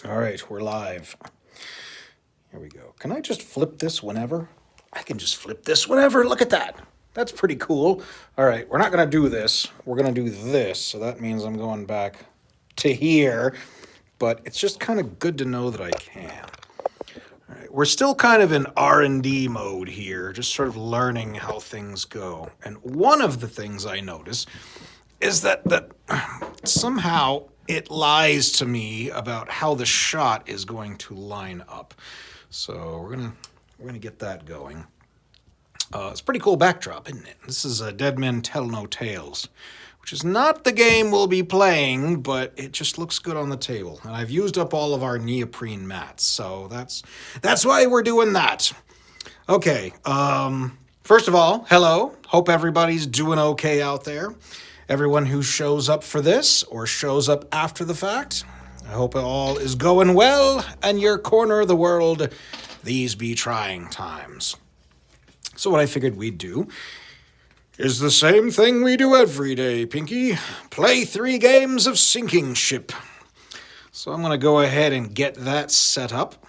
All right, we're live. Here we go. Can I just flip this whenever? I can just flip this whenever. Look at that. That's pretty cool. All right, we're not going to do this. We're going to do this. So that means I'm going back to here. But it's just kind of good to know that I can. All right, we're still kind of in R&D mode here, just sort of learning how things go. And one of the things I notice is that somehow it lies to me about how the shot is going to line up. So we're gonna get that going. It's a pretty cool backdrop, isn't it? This is Dead Men Tell No Tales, which is not the game we'll be playing, but it just looks good on the table. And I've used up all of our neoprene mats, so that's why we're doing that. Okay. First of all, hello. Hope everybody's doing okay out there. Everyone who shows up for this or shows up after the fact, I hope it all is going well and your corner of the world. These be trying times. So what I figured we'd do is the same thing we do every day, Pinky. Play 3 games of Sinking Ship. So I'm going to go ahead and get that set up.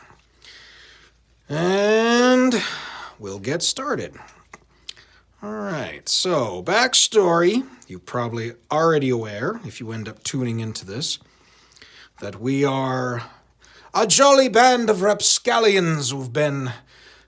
And we'll get started. All right, so backstory. You're probably already aware, if you end up tuning into this, that we are a jolly band of rapscallions who've been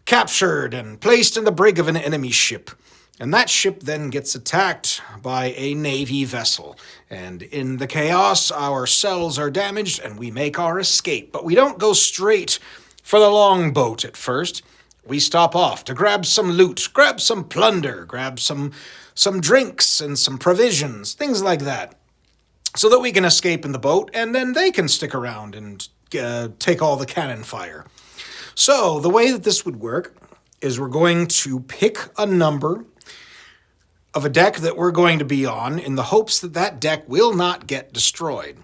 captured and placed in the brig of an enemy ship. And that ship then gets attacked by a Navy vessel. And in the chaos, our cells are damaged and we make our escape. But we don't go straight for the longboat at first. We stop off to grab some loot, grab some plunder, grab some drinks and some provisions, things like that, so that we can escape in the boat, and then they can stick around and take all the cannon fire. So the way that this would work is we're going to pick a number of a deck that we're going to be on in the hopes that that deck will not get destroyed.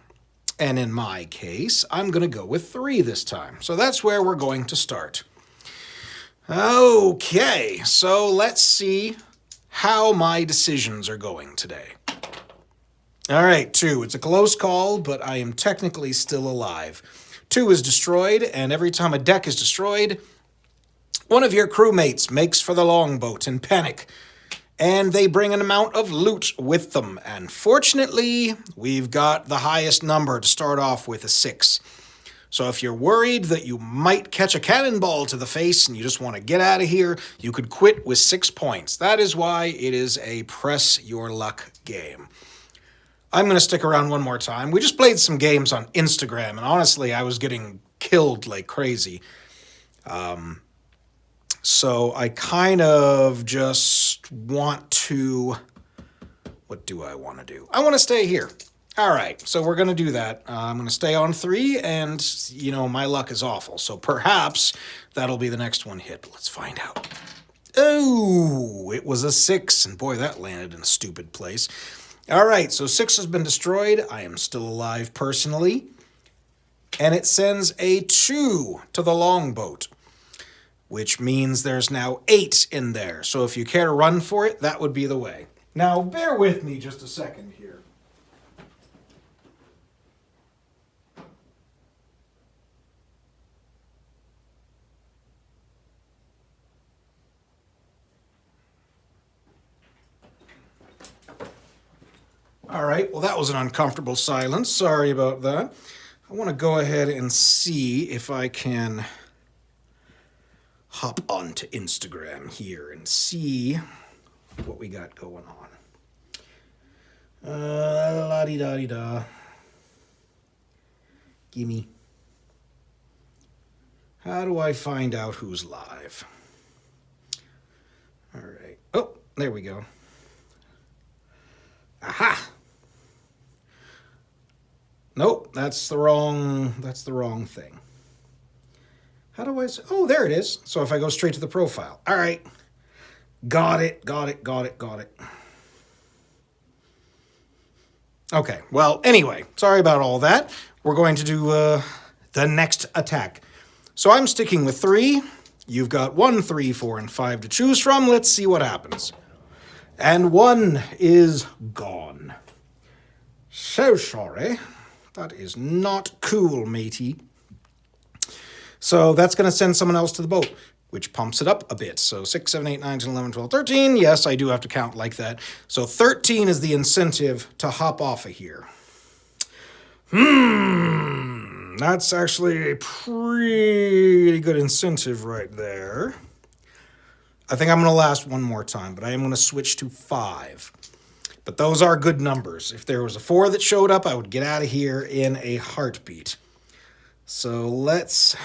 And in my case, I'm going to go with 3 this time. So that's where we're going to start. Okay, so let's see how my decisions are going today. All right, 2. It's a close call, but I am technically still alive. 2 is destroyed, and every time a deck is destroyed, one of your crewmates makes for the longboat in panic, and they bring an amount of loot with them. And fortunately, we've got the highest number to start off with, a 6. So if you're worried that you might catch a cannonball to the face and you just want to get out of here, you could quit with 6 points. That is why it is a press your luck game. I'm going to stick around one more time. We just played some games on Instagram, and honestly, I was getting killed like crazy. So I kind of just want to... What do I want to do? I want to stay here. All right, so we're going to do that. I'm going to stay on 3, and, my luck is awful. So perhaps that'll be the next one hit. Let's find out. Oh, it was a 6, and boy, that landed in a stupid place. All right, so 6 has been destroyed. I am still alive personally. And it sends a 2 to the longboat, which means there's now 8 in there. So if you care to run for it, that would be the way. Now, bear with me just a second here. All right, well, that was an uncomfortable silence. Sorry about that. I want to go ahead and see if I can hop onto Instagram here and see what we got going on. La-di-da-di-da. Gimme. How do I find out who's live? All right. Oh, there we go. Aha! Nope, that's the wrong thing. How do I... Oh, there it is. So if I go straight to the profile. All right. Got it. Okay, well, anyway, sorry about all that. We're going to do the next attack. So I'm sticking with 3. You've got 1, 3, 4, and 5 to choose from. Let's see what happens. And 1 is gone. So sorry. That is not cool, matey. So that's going to send someone else to the boat, which pumps it up a bit. So 6, 7, 8, 9, 10, 11, 12, 13. Yes, I do have to count like that. So 13 is the incentive to hop off of here. That's actually a pretty good incentive right there. I think I'm going to last one more time, but I am going to switch to 5. But those are good numbers. If there was a 4 that showed up, I would get out of here in a heartbeat. So let's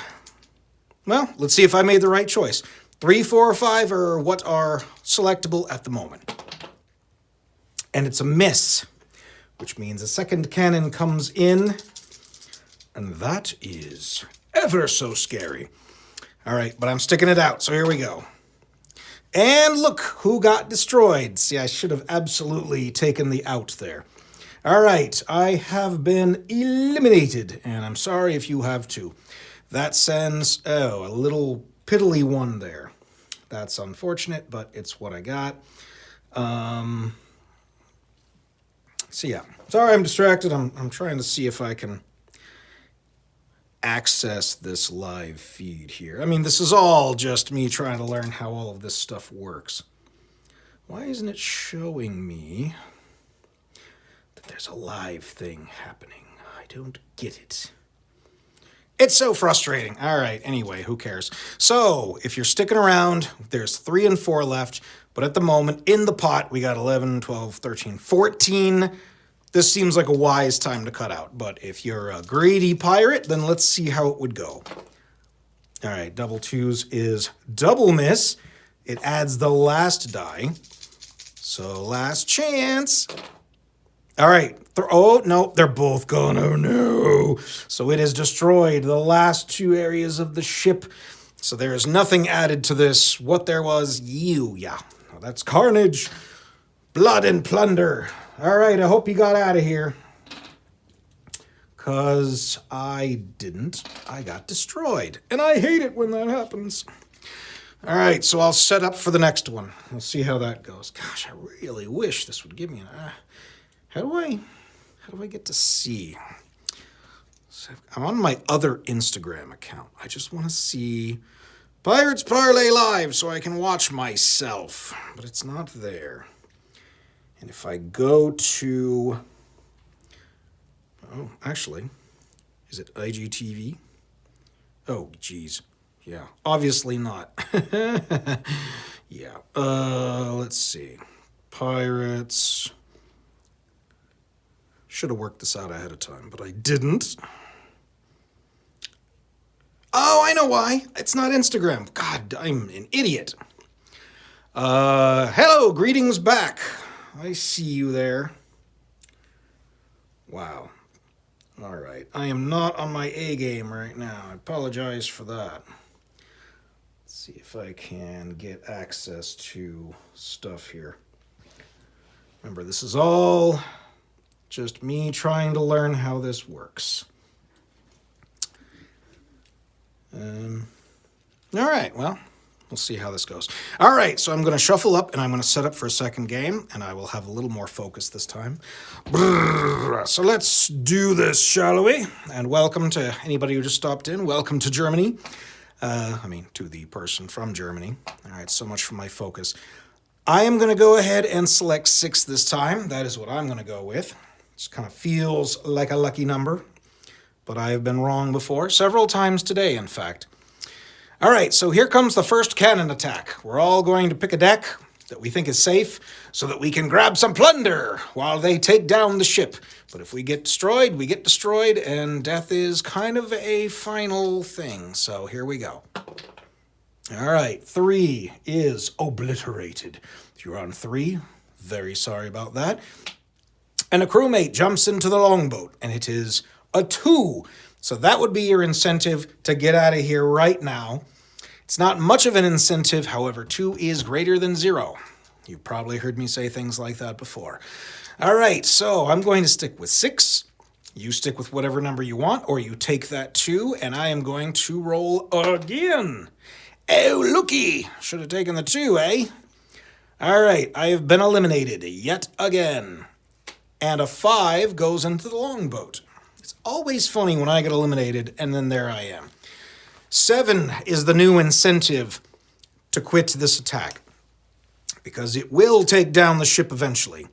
see if I made the right choice. 3, 4, or 5 are what are selectable at the moment. And it's a miss, which means a second cannon comes in, and that is ever so scary. All right, but I'm sticking it out, so here we go. And look who got destroyed. See, I should have absolutely taken the out there. All right, I have been eliminated, and I'm sorry if you have too. That sends, a little piddly one there. That's unfortunate, but it's what I got. So yeah, sorry I'm distracted. I'm trying to see if I can access this live feed here. I mean, this is all just me trying to learn how all of this stuff works. Why isn't it showing me that there's a live thing happening? I don't get it. It's so frustrating. All right, anyway, who cares? So, if you're sticking around, there's 3 and 4 left, but at the moment, in the pot, we got 11, 12, 13, 14. This seems like a wise time to cut out, but if you're a greedy pirate, then let's see how it would go. All right, double 2s is double miss. It adds the last die. So last chance. All right. Oh, no, they're both gone. Oh, no. So it has destroyed the last 2 areas of the ship. So there is nothing added to this. What there was, yeah. Well, that's carnage. Blood and plunder. All right, I hope you got out of here. Because I didn't. I got destroyed. And I hate it when that happens. All right, so I'll set up for the next one. We'll see how that goes. Gosh, I really wish this would give me an... How do I get to see? So I'm on my other Instagram account. I just want to see Pirates Parlay Live so I can watch myself. But it's not there. And if I go to... Oh, actually, is it IGTV? Oh, geez. Yeah, obviously not. Yeah. Let's see. Pirates. Should have worked this out ahead of time, but I didn't. Oh, I know why. It's not Instagram. God, I'm an idiot. Hello, greetings back. I see you there. Wow. All right. I am not on my A game right now. I apologize for that. Let's see if I can get access to stuff here. Remember, this is all just me trying to learn how this works. All right, well, we'll see how this goes. All right, so I'm going to shuffle up, and I'm going to set up for a second game, and I will have a little more focus this time. So let's do this, shall we? And welcome to anybody who just stopped in. Welcome to Germany. To the person from Germany. All right, so much for my focus. I am going to go ahead and select 6 this time. That is what I'm going to go with. It kind of feels like a lucky number, but I have been wrong before, several times today, in fact. All right, so here comes the first cannon attack. We're all going to pick a deck that we think is safe so that we can grab some plunder while they take down the ship. But if we get destroyed, we get destroyed, and death is kind of a final thing. So here we go. All right, 3 is obliterated. If you're on 3, very sorry about that. And a crewmate jumps into the longboat, and it is a 2. So that would be your incentive to get out of here right now. It's not much of an incentive, however, 2 is greater than 0. You've probably heard me say things like that before. All right, so I'm going to stick with 6. You stick with whatever number you want, or you take that 2, and I am going to roll again. Oh, looky! Should have taken the 2, eh? All right, I have been eliminated yet again. And a 5 goes into the longboat. It's always funny when I get eliminated, and then there I am. 7 is the new incentive to quit this attack, because it will take down the ship eventually.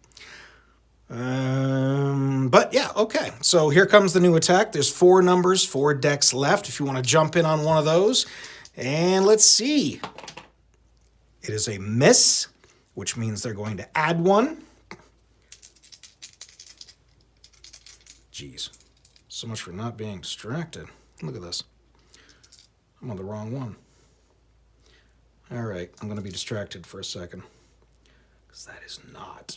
But yeah, okay. So here comes the new attack. There's 4 numbers, 4 decks left if you want to jump in on one of those. And let's see. It is a miss, which means they're going to add 1. Jeez. So much for not being distracted. Look at this. I'm on the wrong one. All right, I'm going to be distracted for a second, because that is not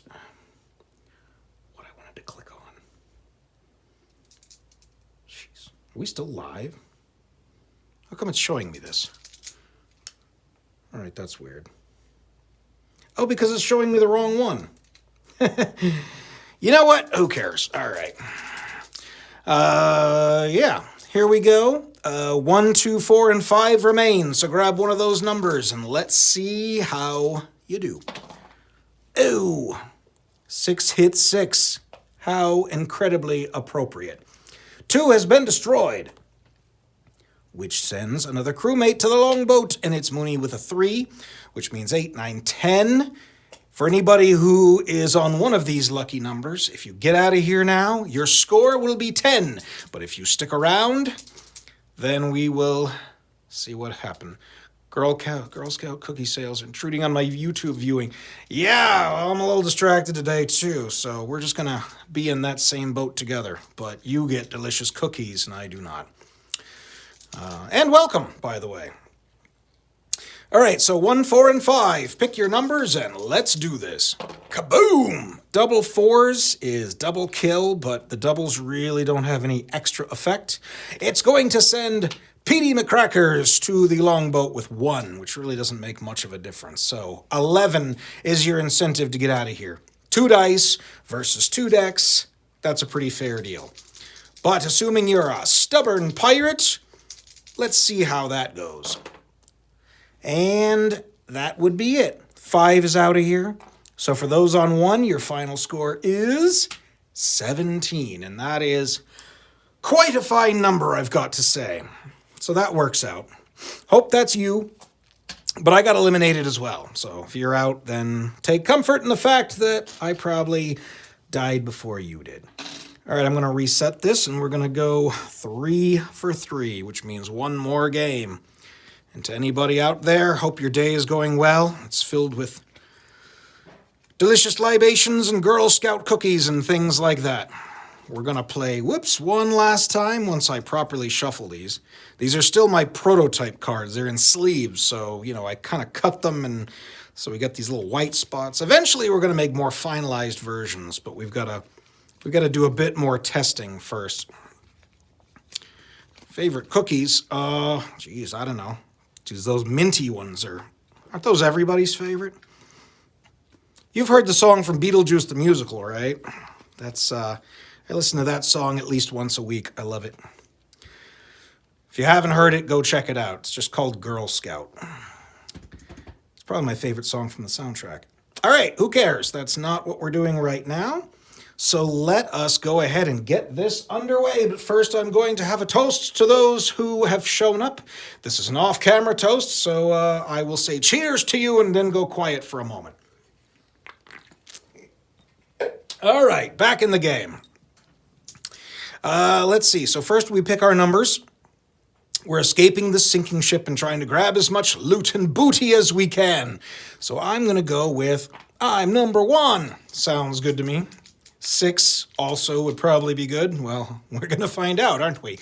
what I wanted to click on. Jeez. Are we still live? How come it's showing me this? All right, that's weird. Oh, because it's showing me the wrong one. You know what? Who cares? All right. Yeah, here we go. 1, 2, 4, and 5 remain. So grab one of those numbers and let's see how you do. Ooh, 6 hit 6. How incredibly appropriate. 2 has been destroyed, which sends another crewmate to the longboat, and it's Mooney with a 3, which means 8, 9, 10. For anybody who is on one of these lucky numbers, if you get out of here now, your score will be 10. But if you stick around, then we will see what happened. Girl Scout cookie sales intruding on my YouTube viewing. Yeah, I'm a little distracted today too, so we're just gonna be in that same boat together. But you get delicious cookies and I do not. And welcome, by the way. All right, so 1, 4, and 5. Pick your numbers and let's do this. Kaboom! Double 4s is double kill, but the doubles really don't have any extra effect. It's going to send Petey McCrackers to the longboat with 1, which really doesn't make much of a difference. So 11 is your incentive to get out of here. 2 dice versus 2 decks. That's a pretty fair deal. But assuming you're a stubborn pirate, let's see how that goes. And that would be it. 5 is out of here. So for those on 1, your final score is 17. And that is quite a fine number, I've got to say. So that works out. Hope that's you. But I got eliminated as well. So if you're out, then take comfort in the fact that I probably died before you did. All right, I'm going to reset this, and we're going to go 3 for 3, which means 1 more game. And to anybody out there, hope your day is going well. It's filled with delicious libations and Girl Scout cookies and things like that. We're going to play, one last time once I properly shuffle these. These are still my prototype cards. They're in sleeves, so, I kind of cut them, and so we got these little white spots. Eventually, we're going to make more finalized versions, but we've got to do a bit more testing first. Favorite cookies? Geez, I don't know. Geez, those minty ones aren't those everybody's favorite? You've heard the song from Beetlejuice the Musical, right? That's, I listen to that song at least once a week. I love it. If you haven't heard it, go check it out. It's just called Girl Scout. It's probably my favorite song from the soundtrack. All right, who cares? That's not what we're doing right now. So let us go ahead and get this underway. But first, I'm going to have a toast to those who have shown up. This is an off-camera toast, so I will say cheers to you and then go quiet for a moment. All right, back in the game. Let's see. So first, we pick our numbers. We're escaping the sinking ship and trying to grab as much loot and booty as we can. So I'm going to go with, I'm number 1. Sounds good to me. 6 also would probably be good. Well, we're going to find out, aren't we?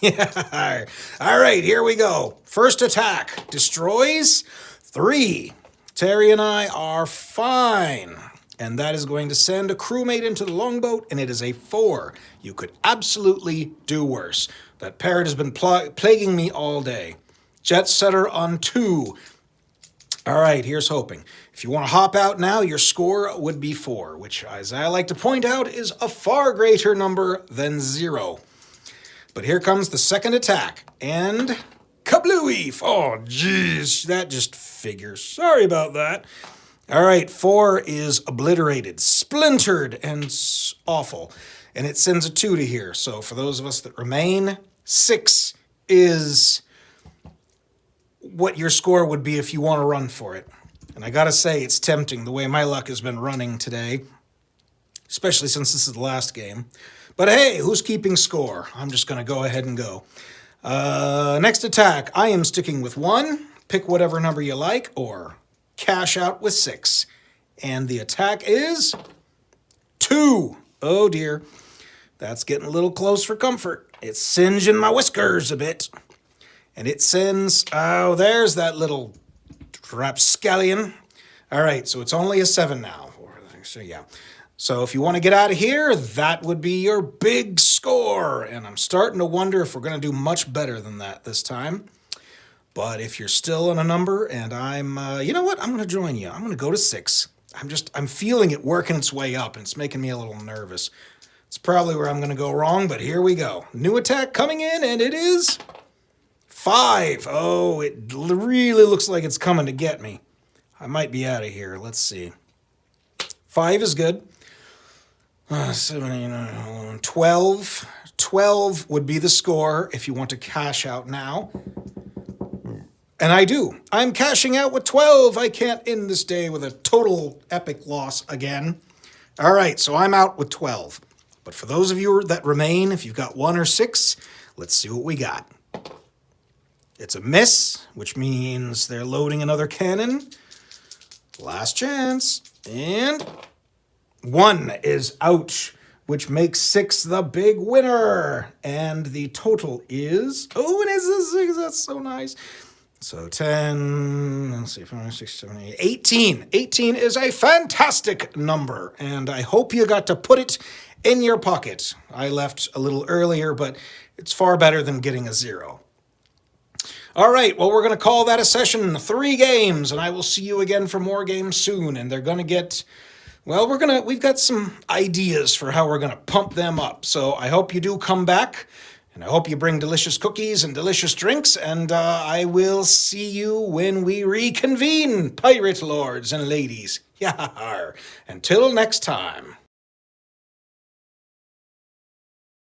Yeah. All right, here we go. First attack destroys 3. Terry and I are fine. And that is going to send a crewmate into the longboat, and it is a 4. You could absolutely do worse. That parrot has been plaguing me all day. Jet setter on 2. All right, here's hoping. If you want to hop out now, your score would be 4, which, as I like to point out, is a far greater number than 0. But here comes the second attack, and kablooey! Oh, jeez, that just figures. Sorry about that. All right, 4 is obliterated, splintered, and awful. And it sends a 2 to here. So for those of us that remain, 6 is what your score would be if you want to run for it. And I gotta say, it's tempting the way my luck has been running today, especially since this is the last game. But hey, who's keeping score? I'm just gonna go ahead and go. Next attack, I am sticking with 1. Pick whatever number you like, or cash out with 6. And the attack is 2. Oh dear. That's getting a little close for comfort. It's singeing my whiskers a bit. And it sends, oh, there's that little rapscallion. All right, so it's only a 7 now. So yeah. So if you want to get out of here, that would be your big score. And I'm starting to wonder if we're going to do much better than that this time. But if you're still on a number and I'm, you know what? I'm going to join you. I'm going to go to 6. I'm feeling it working its way up, and it's making me a little nervous. It's probably where I'm going to go wrong, but here we go. New attack coming in, and it is 5. Oh, it really looks like it's coming to get me. I might be out of here. Let's see. 5 is good. 17, 12. 12 would be the score if you want to cash out now. And I do. I'm cashing out with 12. I can't end this day with a total epic loss again. All right, so I'm out with 12. But for those of you that remain, if you've got 1 or 6, let's see what we got. It's a miss, which means they're loading another cannon. Last chance. And 1 is out, which makes 6 the big winner. And the total is, oh, it is a 6. That's so nice. So 10, let's see, 5, 6, 7, 8, 18. 18 is a fantastic number, and I hope you got to put it in your pocket. I left a little earlier, but it's far better than getting a 0. All right, well, we're going to call that a session. 3 games, and I will see you again for more games soon, and they're going to get, well, we've got some ideas for how we're going to pump them up, so I hope you do come back. And I hope you bring delicious cookies and delicious drinks, and I will see you when we reconvene, pirate lords and ladies. Yar. Until next time.